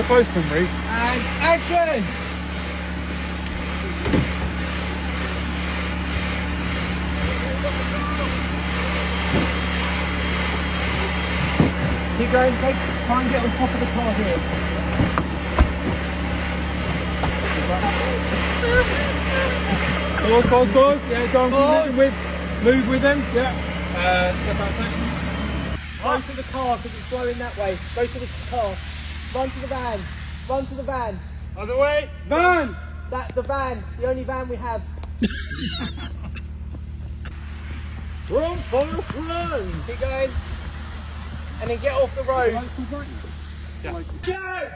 go close to them, Reese? And action! Keep going, try and get on top of the car here. Pause. Yeah, go on, move with them. Yeah. Step outside. Go to the car because it's blowing that way. Go to the car. Run to the van. Run to the van. Other way. Van! The van. The only van we have. Run, Forrest, run! Keep going. And then get off the road. Yeah. Go!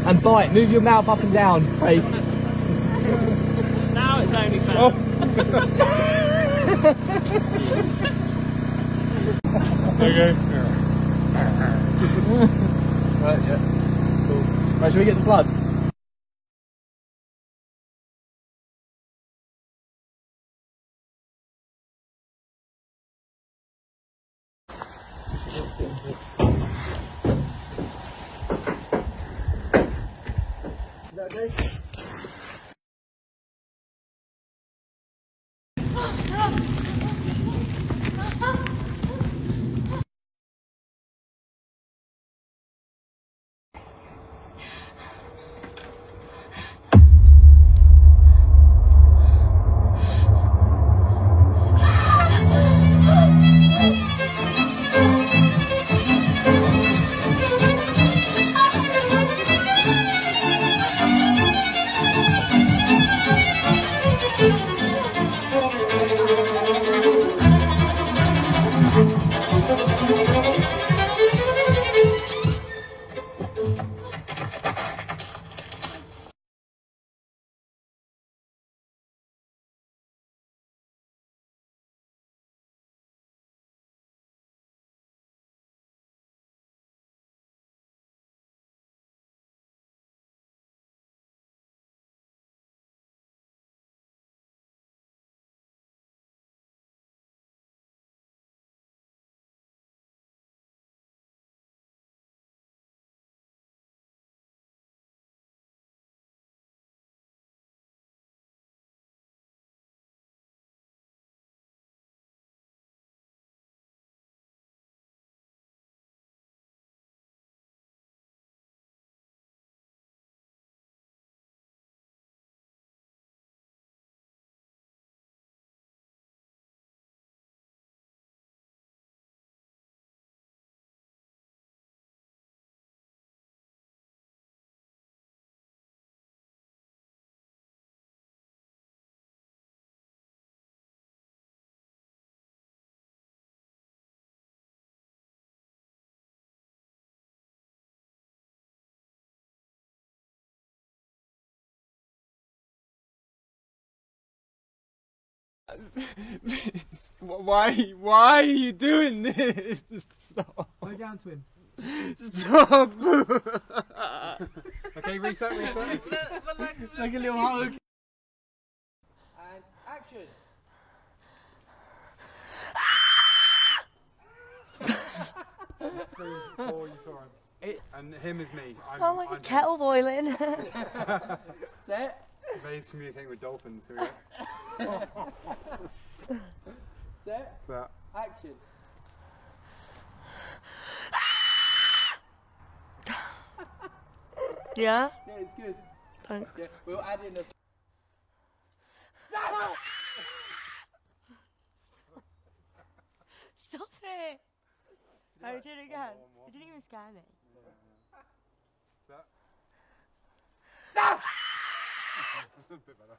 And bite, move your mouth up and down. Hey. Now it's only fair. Oh. Okay. Right, yeah. Cool. Right, shall we get some plugs? Is that okay? Why are you doing this? Stop. Go down to him. Stop. Okay, reset. Like a little hug. And action. Screws for you saw us. And him is me. Sound like a kettle boiling. Set. Ray's communicating with dolphins. Here we go. Set. So, Action. Yeah? Yeah, it's good. Thanks. Yeah, we'll add in a... Stop it! Alright, do it again. You didn't even scare me. so. A bit better.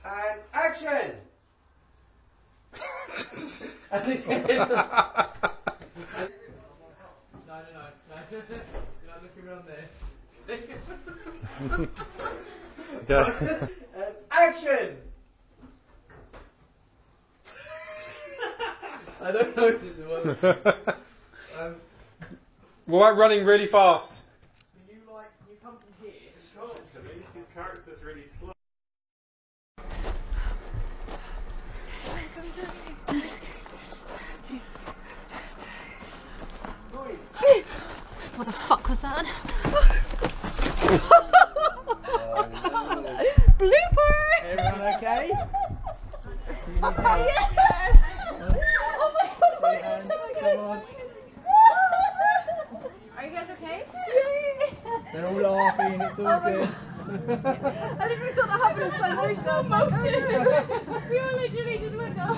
And action! Looking around there. Action! I don't know if this is one. What about running really fast? You come from here. His character's really slow. What the fuck was that? Blooper! Everyone okay? Oh my god! Come on. Are you guys okay? They're all laughing, it's all good. I literally saw that happen in slow motion. We all literally just went down.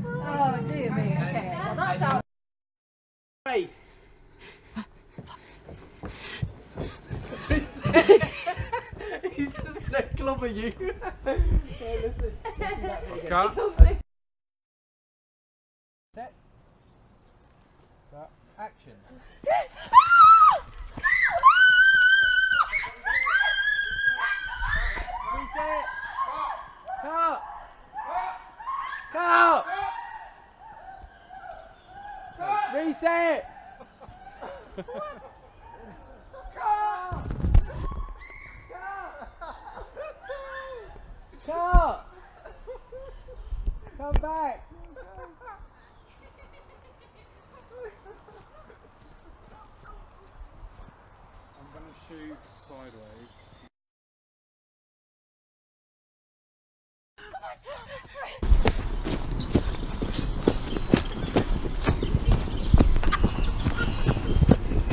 Oh dear me, okay. Well, that's out. Hey! He's just gonna clobber you. Cut. Set. Action. Reset. Cut. Cut. Reset. Cut. Come back. I'm going to shoot sideways.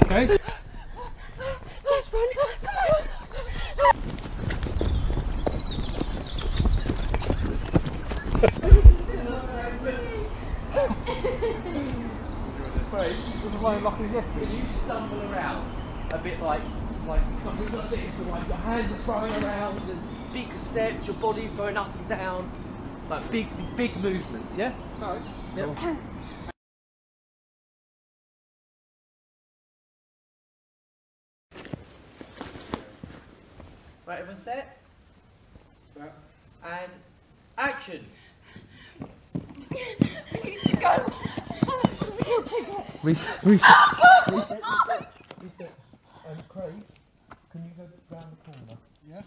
Okay. Just run. Come on. Wait, with my lucky yes, you stumble around a bit like something like this, and like your hands are throwing around, and big steps, your body's going up and down, like big movements, yeah? No. Yep. Right, everyone set? Yeah. And action! Go. Reset. Craig, can you go round the corner? Yeah?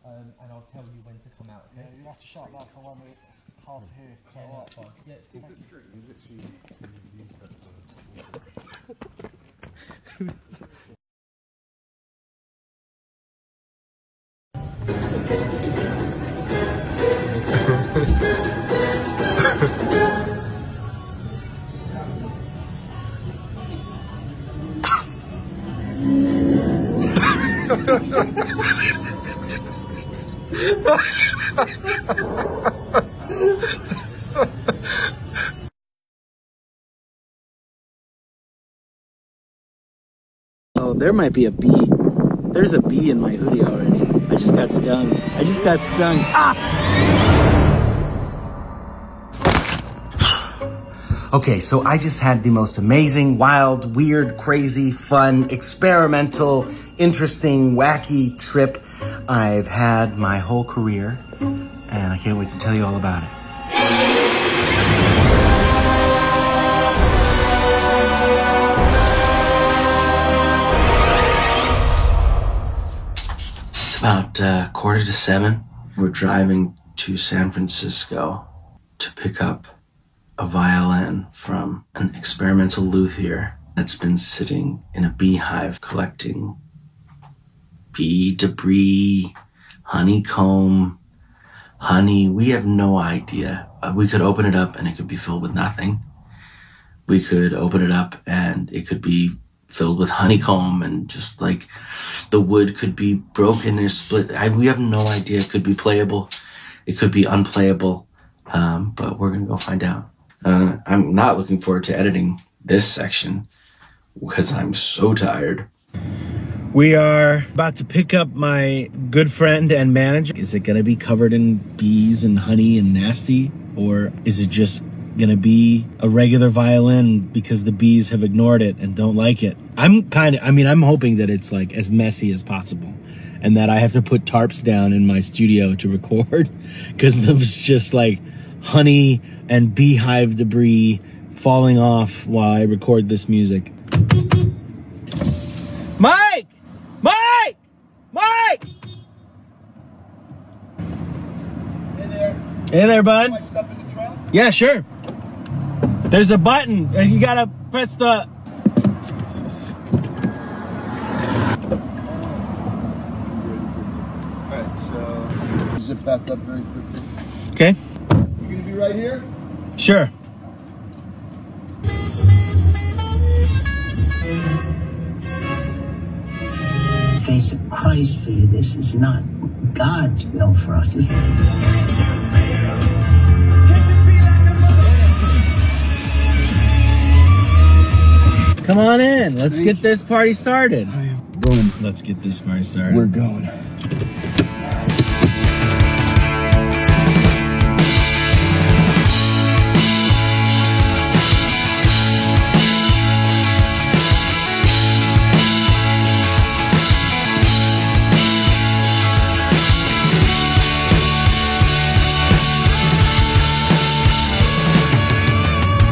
And I'll tell you when to come out, okay? Yeah, you have to shut that for when it's hard to hear. Yeah, that's fine. Yeah, it's cool. Oh, there might be a bee. There's a bee in my hoodie already. I just got stung. Ah! Okay, so I just had the most amazing, wild, weird, crazy, fun, experimental, interesting, wacky trip I've had my whole career, and I can't wait to tell you all about it. It's about 6:45. We're driving to San Francisco to pick up a violin from an experimental luthier that's been sitting in a beehive collecting bee debris, honeycomb, honey. We have no idea. We could open it up and it could be filled with nothing. We could open it up and it could be filled with honeycomb, and just like the wood could be broken or split. We have no idea. It could be playable. It could be unplayable. But we're going to go find out. I'm not looking forward to editing this section because I'm so tired. We are about to pick up my good friend and manager. Is it going to be covered in bees and honey and nasty? Or is it just gonna be a regular violin because the bees have ignored it and don't like it. I'm hoping that it's like as messy as possible and that I have to put tarps down in my studio to record because there's just like honey and beehive debris falling off while I record this music. Mike! Mike! Mike! Hey there. Hey there, bud. My stuff in the trunk? Yeah, sure. There's a button. You gotta press the... Alright, so zip back up very quickly. Okay. You gonna be right here? Sure. Face of Christ for you. This is not God's will for us. This Come on in. Let's get this party started. Boom. Let's get this party started. We're going.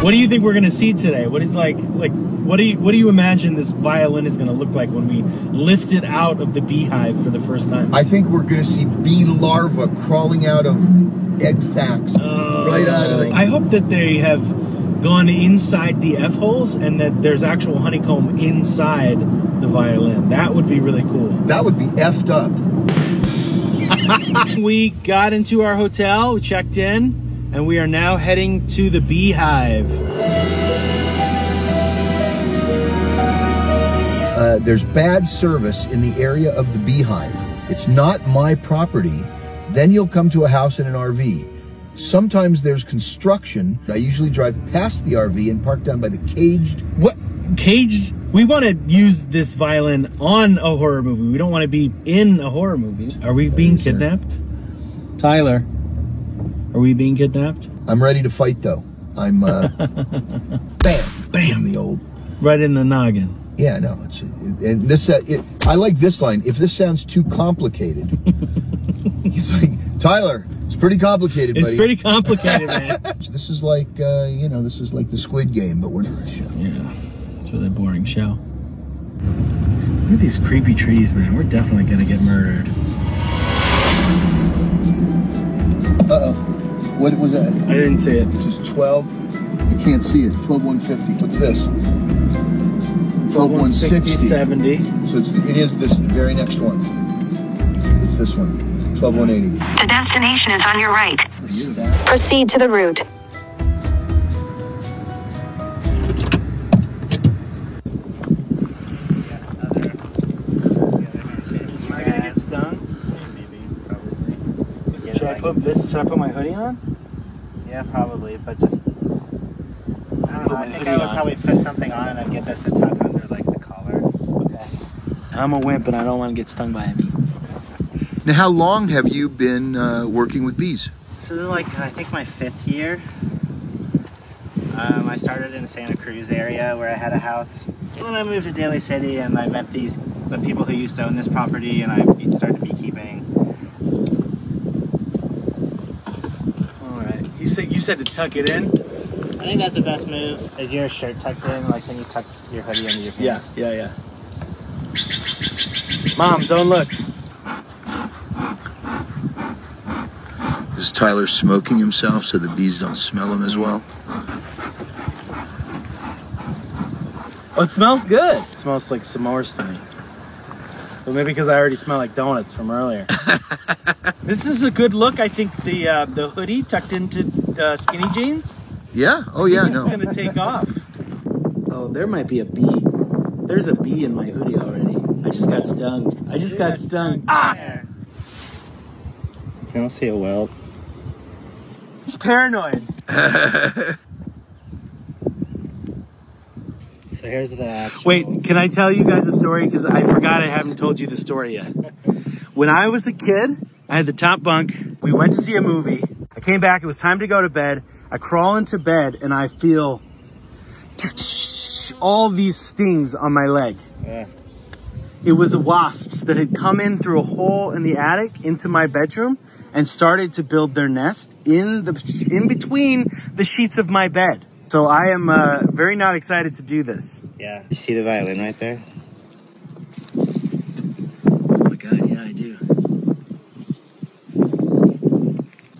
What do you think we're gonna see today? What is what do you imagine this violin is gonna look like when we lift it out of the beehive for the first time? I think we're gonna see bee larvae crawling out of egg sacs. Right out of the... I hope that they have gone inside the F-holes and that there's actual honeycomb inside the violin. That would be really cool. That would be effed up. We got into our hotel, we checked in, and we are now heading to the beehive. There's bad service in the area of the beehive. It's not my property. Then you'll come to a house in an RV. Sometimes there's construction. I usually drive past the RV and park down by the caged. What? Caged? We want to use this violin on a horror movie. We don't want to be in a horror movie. Are we being kidnapped? Tyler, are we being kidnapped? I'm ready to fight though. I'm bam, bam, the old. Right in the noggin. Yeah, no, and this. I like this line. If this sounds too complicated, it's like Tyler. It's pretty complicated, buddy. It's pretty complicated, man. This is like, this is like the Squid Game, but we're not a show. Yeah, it's a really boring show. Look at these creepy trees, man. We're definitely gonna get murdered. Uh-oh. What was that? I didn't see it. Just 12. I can't see it. 12,150. What's this? 12,160. 70. So it is this very next one. It's this one. 12,180. The destination is on your right. That. Proceed to the route. Am I gonna get stung? Maybe, probably. Should I put my hoodie on? Yeah, probably, but just... I don't know, I think I would probably put something on and then get this to tuck under, like, the collar. Okay. I'm a wimp and I don't want to get stung by a bee. Now, how long have you been working with bees? This is like, I think my 5th year. I started in the Santa Cruz area where I had a house. And then I moved to Daly City and I met the people who used to own this property and I started beekeeping. Alright. You said to tuck it in? I think that's the best move. Is your shirt tucked in, like when you tuck your hoodie under your pants? Yeah. Mom, don't look. Is Tyler smoking himself so the bees don't smell him as well? Oh, it smells good. It smells like s'mores to me. But maybe because I already smell like donuts from earlier. This is a good look. I think the hoodie tucked into skinny jeans. Yeah? Oh, yeah, It's going to take off. Oh, there might be a bee. There's a bee in my hoodie already. I just got stung. Ah! I don't see a welt. It's paranoid. So here's the actual... Wait, can I tell you guys a story? Because I forgot I haven't told you the story yet. When I was a kid, I had the top bunk. We went to see a movie. I came back. It was time to go to bed. I crawl into bed and I feel all these stings on my leg. Yeah. It was wasps that had come in through a hole in the attic into my bedroom and started to build their nest in between the sheets of my bed. So I am very not excited to do this. Yeah. You see the violin right there? Oh my God, yeah, I do.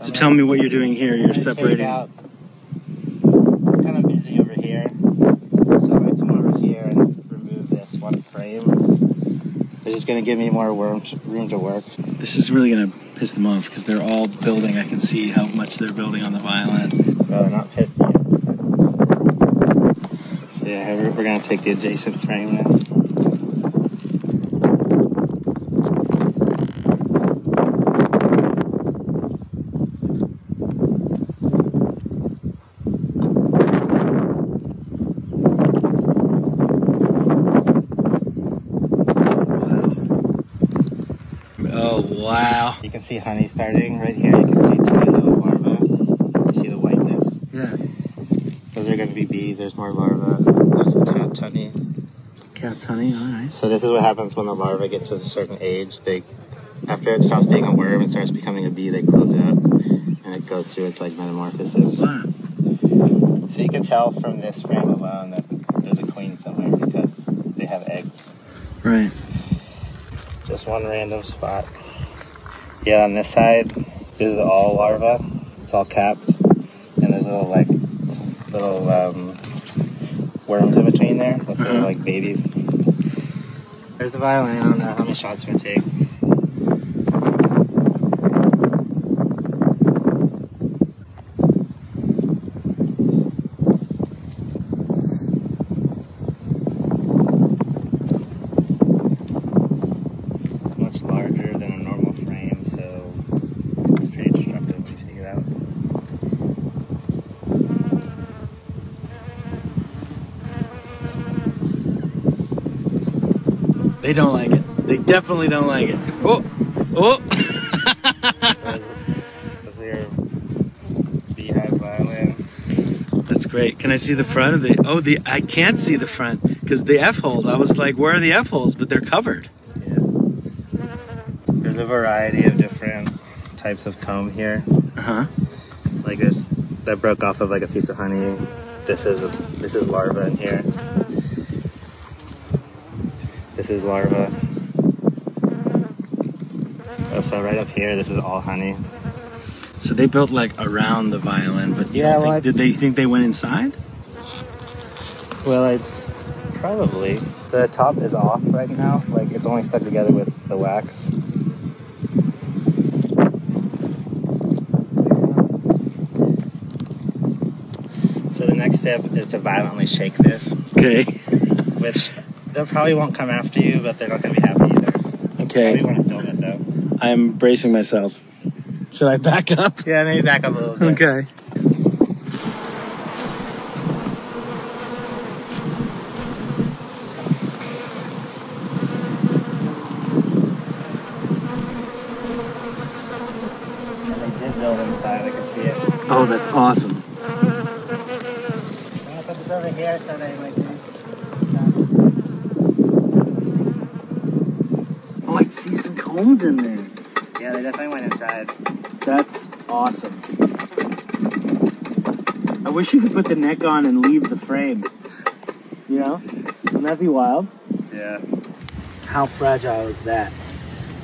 So tell me what you're doing here. You're separating. It's kind of busy over here. So I'm going to come over here and remove this one frame. It's just going to give me more room to work. This is really going to piss them off because they're all building. I can see how much they're building on the violin. Well, they're not pissed yet. So yeah, we're going to take the adjacent frame now. Wow. You can see honey starting right here. You can see tiny little larvae. You see the whiteness? Yeah. Those are going to be bees. There's more larvae. There's some cat honey. Cat's honey, all right. So this is what happens when the larva gets to a certain age. After it stops being a worm and starts becoming a bee, they close it up. And it goes through its like metamorphosis. Wow. So you can tell from this frame alone that there's a queen somewhere because they have eggs. Right. Just one random spot. Yeah, on this side, this is all larvae. It's all capped. And there's little worms in between there. That's little like babies. There's the violin. I don't know how many shots we're gonna take. They don't like it. They definitely don't like it. Oh, oh. That's your beehive violin. That's great. Can I see the front of the? I can't see the front because the F holes. I was like, where are the F holes? But they're covered. Yeah. There's a variety of different types of comb here. Like this that broke off of like a piece of honey. This is larva in here. This is larva. Oh, so right up here, this is all honey. So they built like around the violin, but yeah, did they think they went inside? Well, probably. The top is off right now. Like it's only stuck together with the wax. So the next step is to violently shake this. Okay. Which they probably won't come after you, but they're not going to be happy either. Okay. Probably want to film it though. I'm bracing myself. Should I back up? Yeah, maybe back up a little bit. Okay. And they did build inside, I can see it. Oh, that's awesome. I'm going to put this over here so they might be. Oh, I see some combs in there. Yeah, they definitely went inside. That's awesome. I wish you could put the neck on and leave the frame. You know? Wouldn't that be wild? Yeah. How fragile is that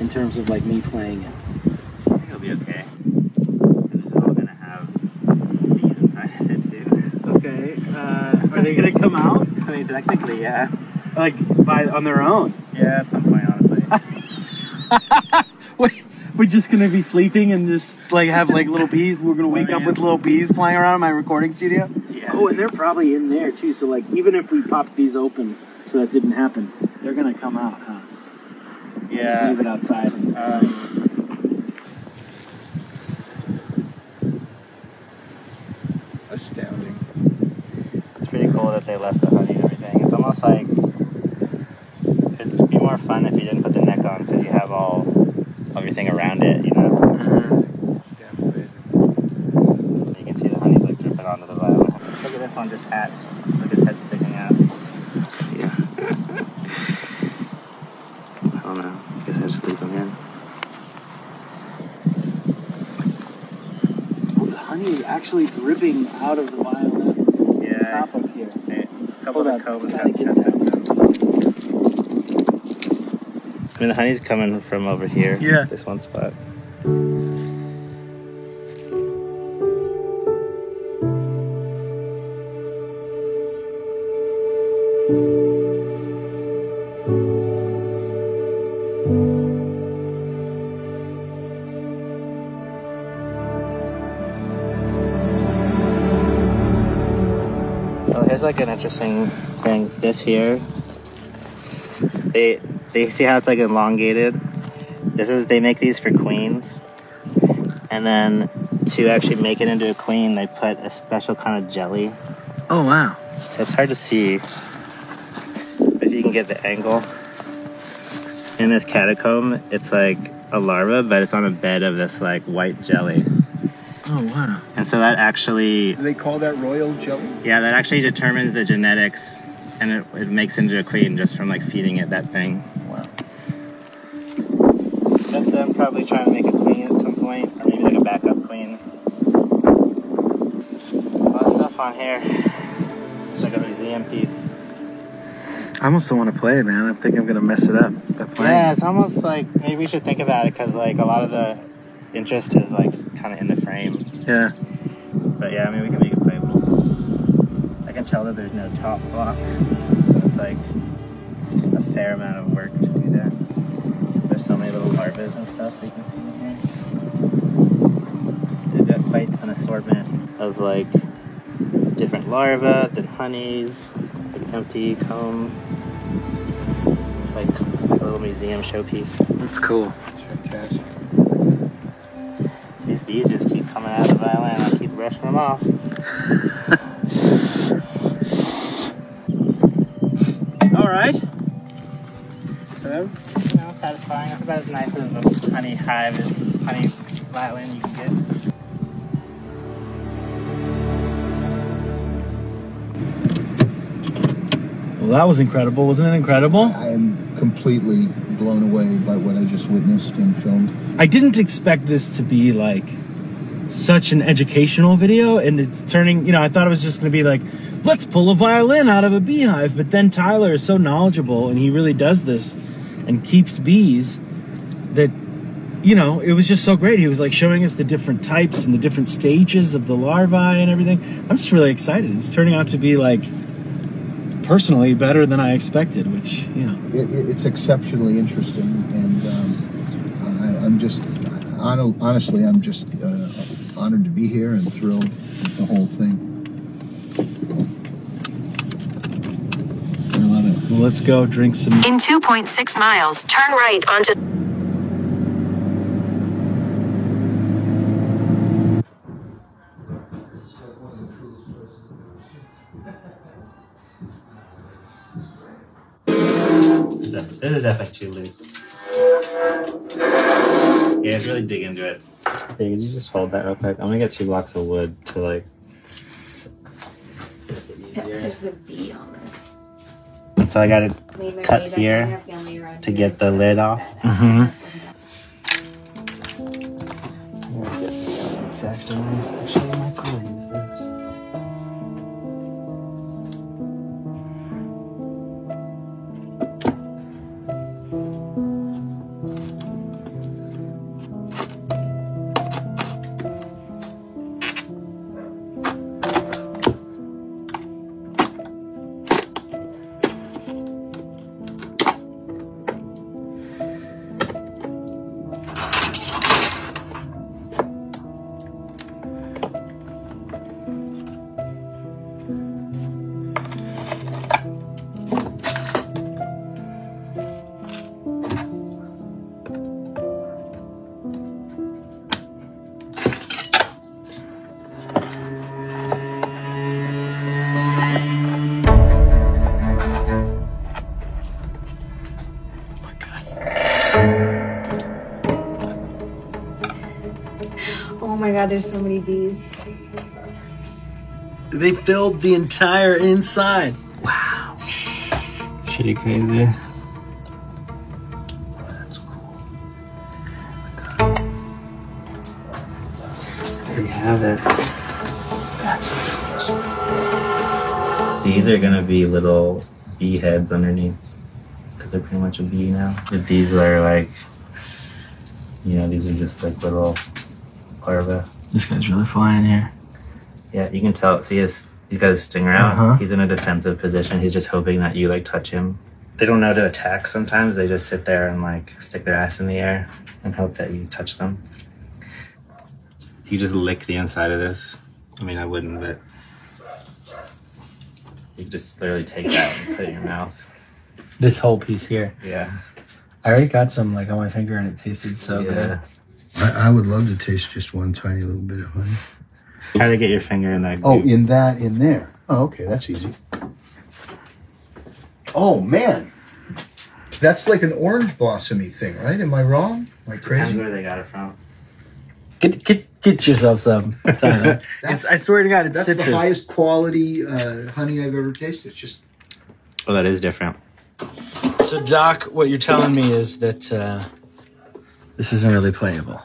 in terms of like me playing it? I think it'll be okay. It's all going to have bees inside it too. Okay. Are they going to come out? I mean, technically, yeah. Like on their own? Yeah, at some point, honestly. Wait, we're just gonna be sleeping and just like have like little bees. We're gonna wake up with little bees flying around in my recording studio. Yeah. Oh, and they're probably in there too. So like, even if we popped these open, so that didn't happen, they're gonna come out, huh? Yeah. Just leave it outside. Astounding. It's pretty cool that they left the honey and everything. It's almost like it'd be more fun if you didn't put the neck on because you have everything around it, you know? Yeah, amazing. You can see the honey's like dripping it onto the violin. Look at this one just hatched. Look, his head's sticking out. Yeah. I don't know. I guess I just leave him in. Oh, the honey is actually dripping out of the violin. Yeah. Top up here. A couple of the combs gotta get have that. I mean, the honey's coming from over here. Yeah. This one spot. Well, here's like an interesting thing. This here, they see how it's like elongated. They make these for queens, and then to actually make it into a queen, they put a special kind of jelly. Oh wow! So it's hard to see, but if you can get the angle. In this catacomb, it's like a larva, but it's on a bed of this like white jelly. Oh wow! And so that actually, Do they call that royal jelly? yeah, that actually determines the genetics, and it makes into a queen just from like feeding it that thing. Wow. That's them probably trying to make a queen at some point, or maybe like a backup queen. A lot of stuff on here. It's like a museum piece. I almost don't want to play it, man. I think I'm gonna mess it up by playing. Yeah, it's almost like maybe we should think about it because like a lot of the interest is like kind of in the frame. Yeah. But yeah, I mean we can make it playable. I can tell that there's no top block, so it's like a fair amount of work to do that. There's so many little larvae and stuff we can see in here. They've got quite an assortment of like different larvae, then honeys, like empty comb. It's like a little museum showpiece. That's cool. Fantastic. These bees just keep coming out of the violin. I keep brushing them off. All right. So that was, satisfying. That's about as nice as a honey hive, honey violin you can get. Well, that was incredible. Wasn't it incredible? I am completely blown away by what I just witnessed and filmed. I didn't expect this to be like such an educational video, and it's turning, I thought it was just going to be like, let's pull a violin out of a beehive. But then Tyler is so knowledgeable, and he really does this and keeps bees that, it was just so great. He was like showing us the different types and the different stages of the larvae and everything. I'm just really excited. It's turning out to be like personally better than I expected, which, It's exceptionally interesting, and I'm just, honestly, I'm just honored to be here and thrilled with the whole thing. I love it. Well, let's go drink some. In 2.6 miles, turn right onto... This is definitely too loose. Yeah, really dig into it. Hey, could you just hold that real quick? I'm gonna get 2 blocks of wood to like make it easier. There's a bee on it. And so I gotta cut here to get the lid off. Mm-hmm. Exactly. Actually, I might use this. Oh my god, there's so many bees. They filled the entire inside. Wow. It's pretty crazy. That's cool. There you have it. That's the coolest. These are gonna be little bee heads underneath because they're pretty much a bee now. But these are like, you know, these are just like little larvae. This guy's really flying here. Yeah, you can tell. See, he's got his stinger out. He's in a defensive position. He's just hoping that you like touch him. They don't know to attack sometimes. They just sit there and like stick their ass in the air and hope that you touch them. You just lick the inside of this. I mean, I wouldn't, but you just literally take that and put it in your mouth. This whole piece here. Yeah. I already got some like on my finger and it tasted so good. I would love to taste just one tiny little bit of honey. Try to get your finger in that. Oh, in there. Oh, okay, that's easy. Oh man, that's like an orange blossomy thing, right? Am I wrong? Am I crazy? Depends where they got it from. Get yourself some. I swear to God, it's that's citrus. the highest quality honey I've ever tasted. It's just. Oh, that is different. So, Doc, what you're telling me is that this isn't really playable.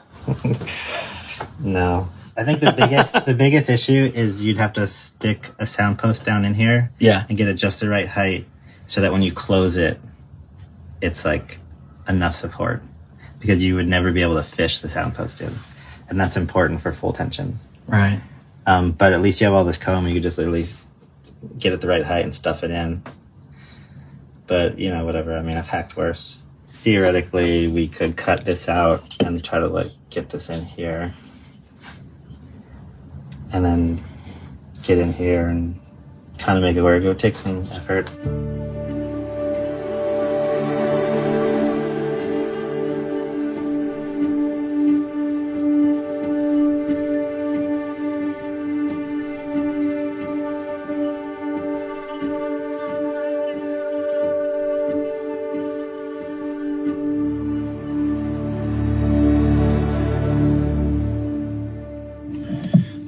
No. I think the biggest issue is you'd have to stick a sound post down in here, and get it just the right height so that when you close it, it's like enough support, because you would never be able to fish the sound post in, and that's important for full tension. Right. But at least you have all this comb, and you could just literally get it the right height and stuff it in. But you know, whatever. I mean, I've hacked worse. Theoretically, we could cut this out and try to like get this in here. And then get in here and kind of make it work. It would take some effort.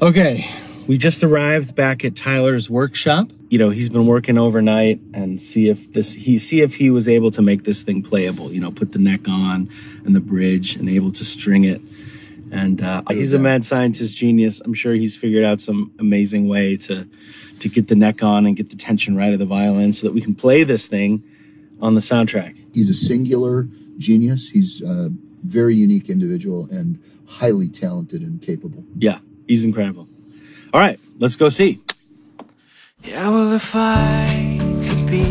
Okay, we just arrived back at Tyler's workshop. You know, he's been working overnight and see if he was able to make this thing playable, you know, put the neck on and the bridge and able to string it. And he's a mad scientist genius. I'm sure he's figured out some amazing way to get the neck on and get the tension right of the violin so that we can play this thing on the soundtrack. He's a singular genius. He's a very unique individual and highly talented and capable. Yeah. He's incredible. All right, let's go see. Yeah, well, if I could be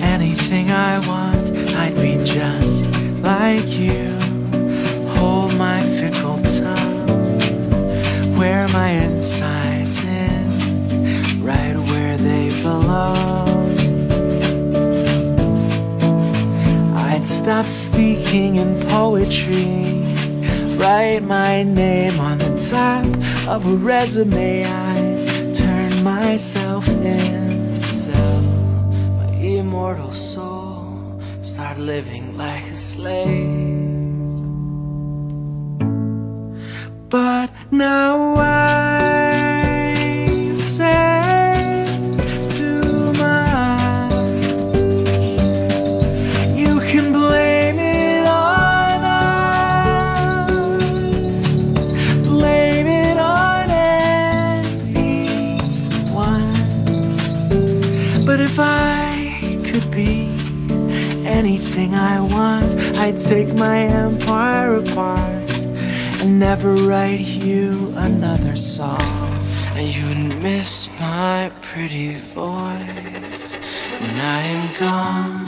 anything I want, I'd be just like you. Hold my fickle tongue, wear my insides in, right where they belong. I'd stop speaking in poetry, write my name on the top of a resume, I turn myself in. So my immortal soul start living like a slave. But now I say to my, you can blame it on us, blame it on anyone. But if I could be anything I want, I'd take my empire apart and never write you another song. And you would miss my pretty voice when I am gone.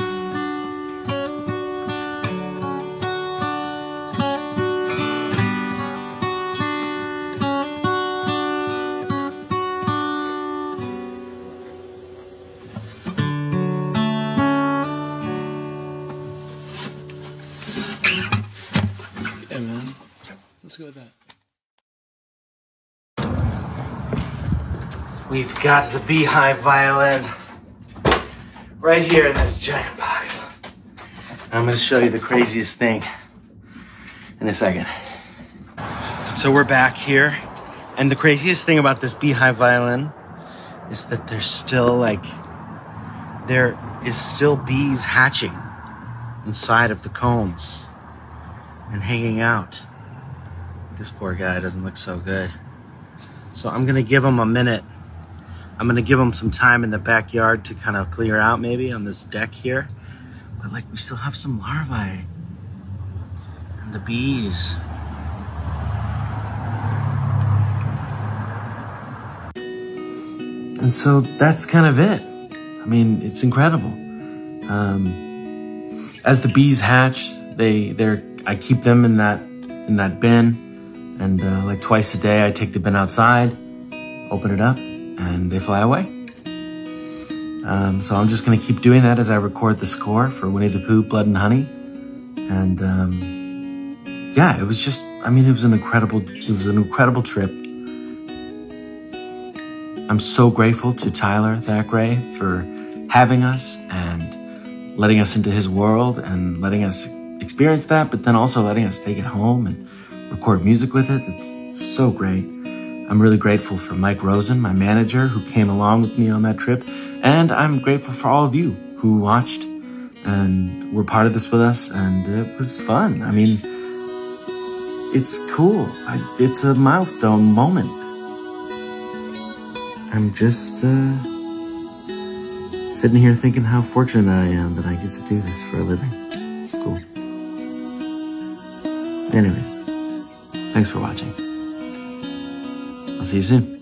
Yeah, man. Let's go with that. We've got the Beehive violin right here in this giant box. I'm going to show you the craziest thing in a second. So we're back here And the craziest thing about this beehive violin is that there's still like, there is still bees hatching inside of the combs and hanging out. This poor guy doesn't look so good. So I'm gonna give him a minute. I'm gonna give him some time in the backyard to kind of clear out maybe on this deck here. But like we still have some larvae and the bees. And so that's kind of it. I mean, it's incredible. As the bees hatch, I keep them in that bin, and like twice a day I take the bin outside, open it up, and they fly away. So I'm just gonna keep doing that as I record the score for Winnie the Pooh, Blood and Honey. And yeah, it was just, I mean, it was an incredible trip. I'm so grateful to Tyler Thackeray for having us and letting us into his world and letting us experience that, but then also letting us take it home and record music with it. It's so great. I'm really grateful for Mike Rosen, my manager, who came along with me on that trip. And I'm grateful for all of you who watched and were part of this with us. And it was fun. I mean, it's cool. It's a milestone moment. I'm just sitting here thinking how fortunate I am that I get to do this for a living. It's cool. Anyways, thanks for watching. I'll see you soon.